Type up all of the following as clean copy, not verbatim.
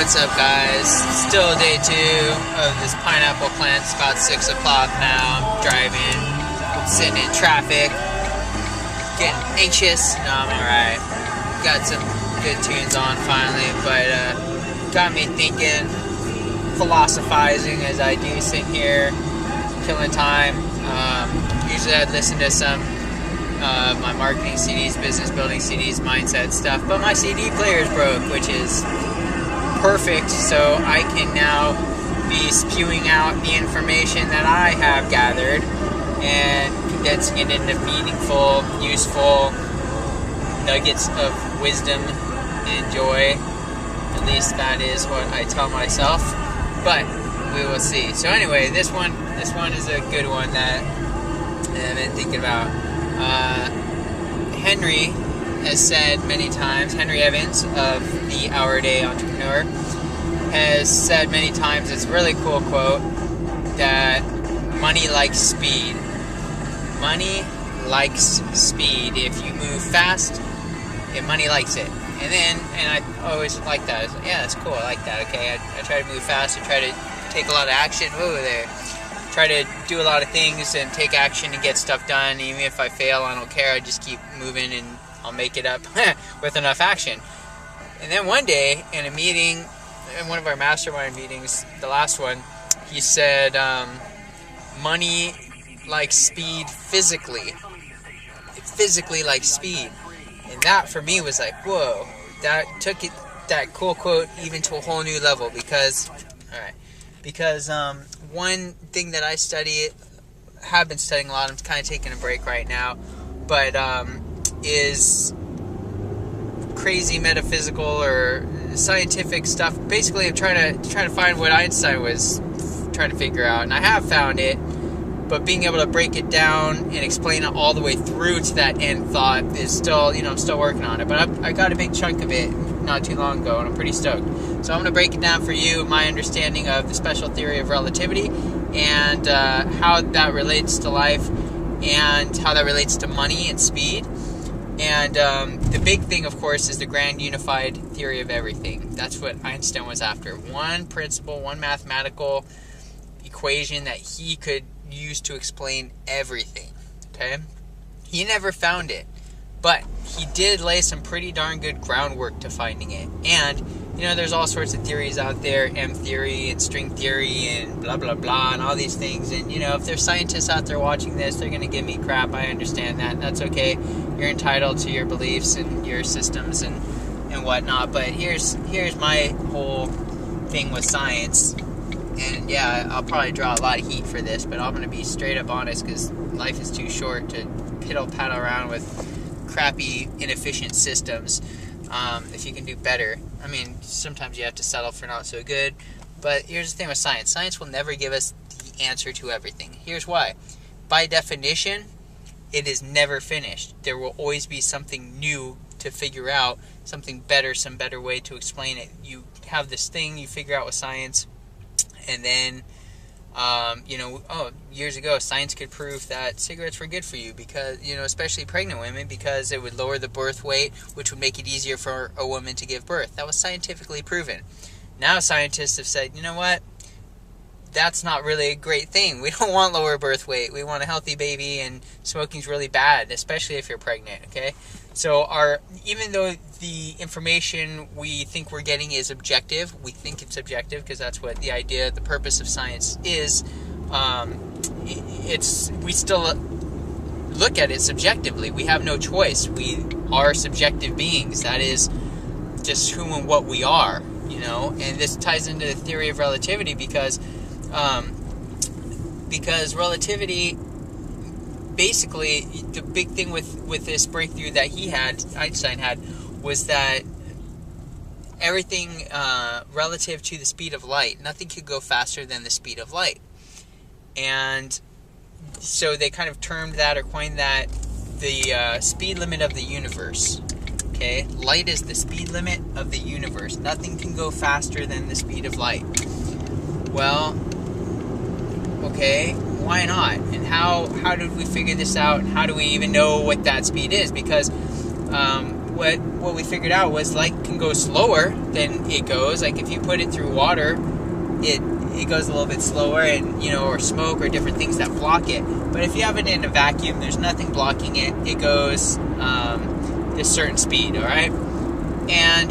What's up, guys? Still day 2 of this pineapple plant. It's about 6 o'clock now. I'm driving, sitting in traffic, getting anxious. No, I'm alright. Got some good tunes on finally, but got me thinking, philosophizing as I do, sitting here, killing time. Usually I'd listen to some my marketing CDs, business building CDs, mindset stuff, but my CD player's broke, which is perfect, so I can now be spewing out the information that I have gathered and condensing it into meaningful, useful nuggets of wisdom and joy. At least that is what I tell myself, but we will see. So anyway, this one is a good one that I've been thinking about. Henry has said many times, Henry Evans of the Our Day Entrepreneur has said many times, it's a really cool quote, that money likes speed. Money likes speed. If you move fast, money likes it. And I always like that. I was like, yeah, that's cool, I like that. Okay, I try to move fast, I try to take a lot of action. Over there. Try to do a lot of things and take action and get stuff done. Even if I fail, I don't care. I just keep moving and I'll make it up with enough action. And then one day in a meeting, in one of our mastermind meetings, the last one, he said, money likes speed physically. It physically likes speed. And that for me was like, whoa, that took it, that cool quote, even to a whole new level. Because one thing that I have been studying a lot, I'm kind of taking a break right now, but is crazy metaphysical or scientific stuff. Basically, I'm trying to find what Einstein was trying to figure out, and I have found it, but being able to break it down and explain it all the way through to that end thought is still, I'm still working on it, but I got a big chunk of it not too long ago, and I'm pretty stoked. So I'm going to break it down for you, my understanding of the special theory of relativity, and how that relates to life, and how that relates to money and speed. And the big thing, of course, is the grand unified theory of everything. That's what Einstein was after. One principle, one mathematical equation that he could use to explain everything. Okay? He never found it, but he did lay some pretty darn good groundwork to finding it. And there's all sorts of theories out there, M theory and string theory and blah, blah, blah, and all these things. And, if there's scientists out there watching this, they're going to give me crap. I understand that. That's okay. You're entitled to your beliefs and your systems and whatnot. But here's my whole thing with science. And, yeah, I'll probably draw a lot of heat for this, but I'm going to be straight up honest because life is too short to piddle-paddle around with crappy, inefficient systems. If you can do better. I mean, sometimes you have to settle for not so good. But here's the thing with science. Science will never give us the answer to everything. Here's why. By definition, it is never finished. There will always be something new to figure out, something better, some better way to explain it. You have this thing you figure out with science, and then years ago, science could prove that cigarettes were good for you because, especially pregnant women, because it would lower the birth weight, which would make it easier for a woman to give birth. That was scientifically proven. Now scientists have said, you know what? That's not really a great thing. We don't want lower birth weight. We want a healthy baby, and smoking's really bad, especially if you're pregnant, okay? So even though the information we think we're getting is objective, we think it's objective because that's what the purpose of science is, we still look at it subjectively. We have no choice. We are subjective beings. That is just who and what we are, and this ties into the theory of relativity because relativity, basically, the big thing with this breakthrough that Einstein had, was that everything relative to the speed of light, nothing could go faster than the speed of light. And so they kind of termed that or coined that the speed limit of the universe. Okay? Light is the speed limit of the universe. Nothing can go faster than the speed of light. Well, okay, why not? And how did we figure this out? And how do we even know what that speed is? Because what we figured out was light can go slower than it goes. Like if you put it through water, it goes a little bit slower, and or smoke or different things that block it. But if you have it in a vacuum, there's nothing blocking it. It goes this certain speed, all right? And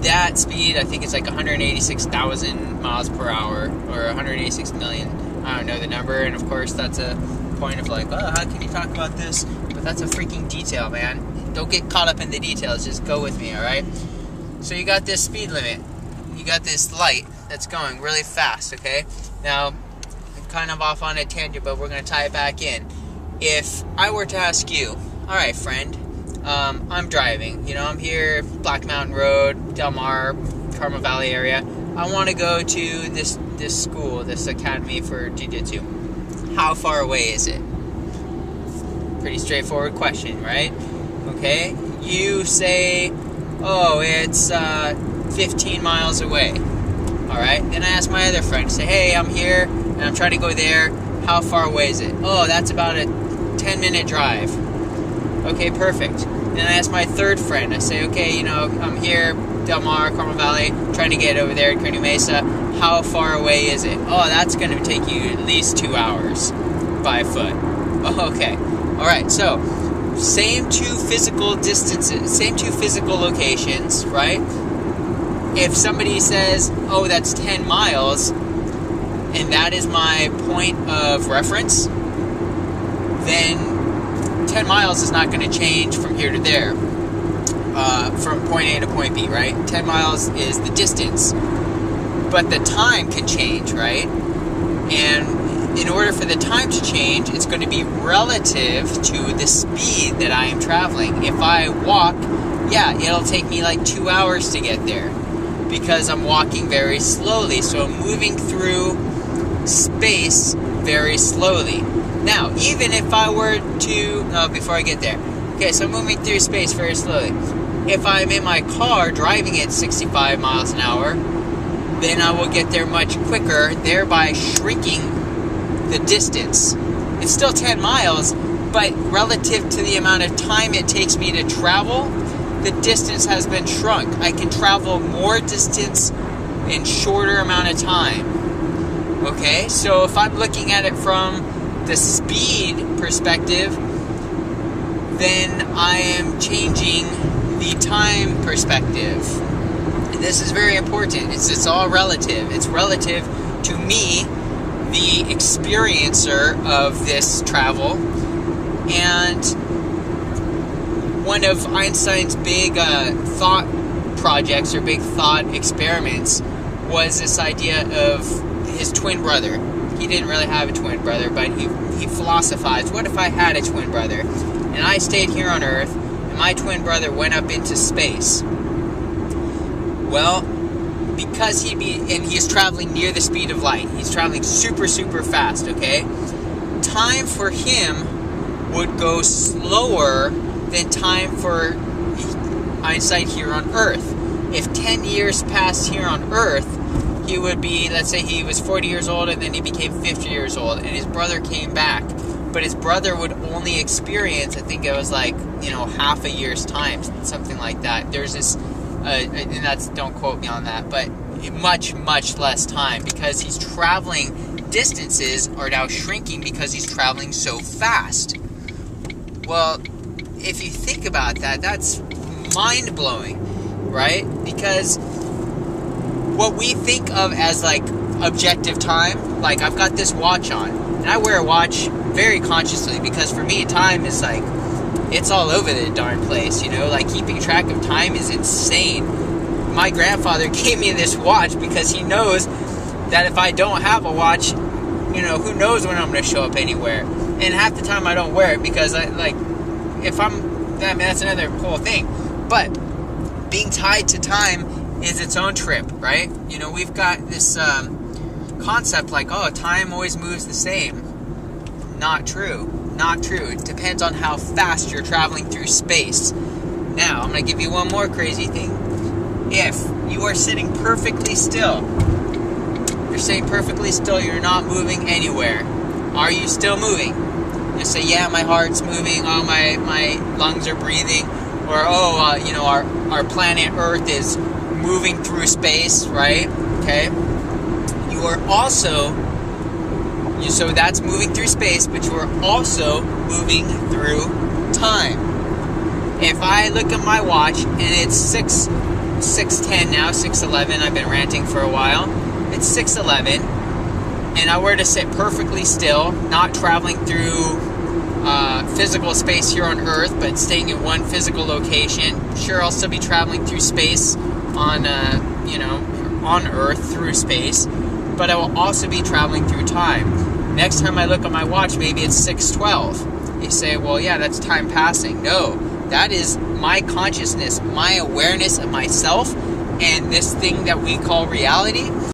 that speed, I think it's like 186,000 miles per hour, or 186 million. I don't know the number, and of course that's a point of like, oh, how can you talk about this? But that's a freaking detail, man. Don't get caught up in the details. Just go with me, all right? So you got this speed limit. You got this light that's going really fast, okay? Now, I'm kind of off on a tangent, but we're going to tie it back in. If I were to ask you, all right, friend, I'm driving. I'm here, Black Mountain Road, Del Mar, Carmel Valley area. I want to go to this school, this academy for jiu-jitsu. How far away is it? Pretty straightforward question, right? Okay, you say, oh, it's 15 miles away. All right, then I ask my other friend, say, hey, I'm here and I'm trying to go there. How far away is it? Oh, that's about a 10-minute drive. Okay, perfect. Then I ask my third friend, I say, okay, I'm here, Del Mar, Carmel Valley, trying to get over there at Kearney Mesa. How far away is it? Oh, that's going to take you at least 2 hours by foot. Okay, all right, so same two physical distances, same two physical locations, right? If somebody says, oh, that's 10 miles, and that is my point of reference, then 10 miles is not going to change from here to there, from point A to point B, right? 10 miles is the distance, but the time can change, right? And in order for the time to change, it's going to be relative to the speed that I am traveling. If I walk, yeah, it'll take me like 2 hours to get there because I'm walking very slowly. So I'm moving through space very slowly. Now, even if I were to, before I get there, okay, so I'm moving through space very slowly. If I'm in my car driving at 65 miles an hour, then I will get there much quicker, thereby shrinking the distance. It's still 10 miles, but relative to the amount of time it takes me to travel, the distance has been shrunk. I can travel more distance in shorter amount of time. Okay, so if I'm looking at it from the speed perspective, then I am changing the time perspective. And this is very important. It's all relative. It's relative to me, the experiencer of this travel. And one of Einstein's big thought projects or big thought experiments was this idea of his twin brother. He didn't really have a twin brother, but he philosophized, what if I had a twin brother and I stayed here on Earth and my twin brother went up into space? Well, because he's traveling near the speed of light. He's traveling super, super fast, okay? Time for him would go slower than time for Einstein here on Earth. If 10 years passed here on Earth, he would be, let's say he was 40 years old and then he became 50 years old and his brother came back. But his brother would only experience, I think it was like, half a year's time, something like that. There's this, and that's, don't quote me on that, but much, much less time because he's traveling, distances are now shrinking because he's traveling so fast. Well, if you think about that, that's mind-blowing, right? Because what we think of as like objective time, like I've got this watch on, and I wear a watch very consciously because for me, time is like, it's all over the darn place, like keeping track of time is insane. My grandfather gave me this watch because he knows that if I don't have a watch, who knows when I'm going to show up anywhere. And half the time I don't wear it because that's another whole thing. But being tied to time is its own trip, right? We've got this concept like, oh, time always moves the same. Not true. Not true. It depends on how fast you're traveling through space. Now, I'm going to give you one more crazy thing. If you are sitting perfectly still, you're not moving anywhere. Are you still moving? You say, yeah, my heart's moving, oh, my lungs are breathing, or you know, our planet Earth is moving through space, right? Okay. You are also, so that's moving through space, but you are also moving through time. If I look at my watch and it's 6:10 now, 6:11, I've been ranting for a while, it's 6:11, and I were to sit perfectly still, not traveling through physical space here on Earth, but staying in one physical location, sure, I'll still be traveling through space on, you know, on Earth through space, but I will also be traveling through time. Next time I look at my watch, maybe it's 6:12. You say, well, yeah, that's time passing. No, that is my consciousness, my awareness of myself, and this thing that we call reality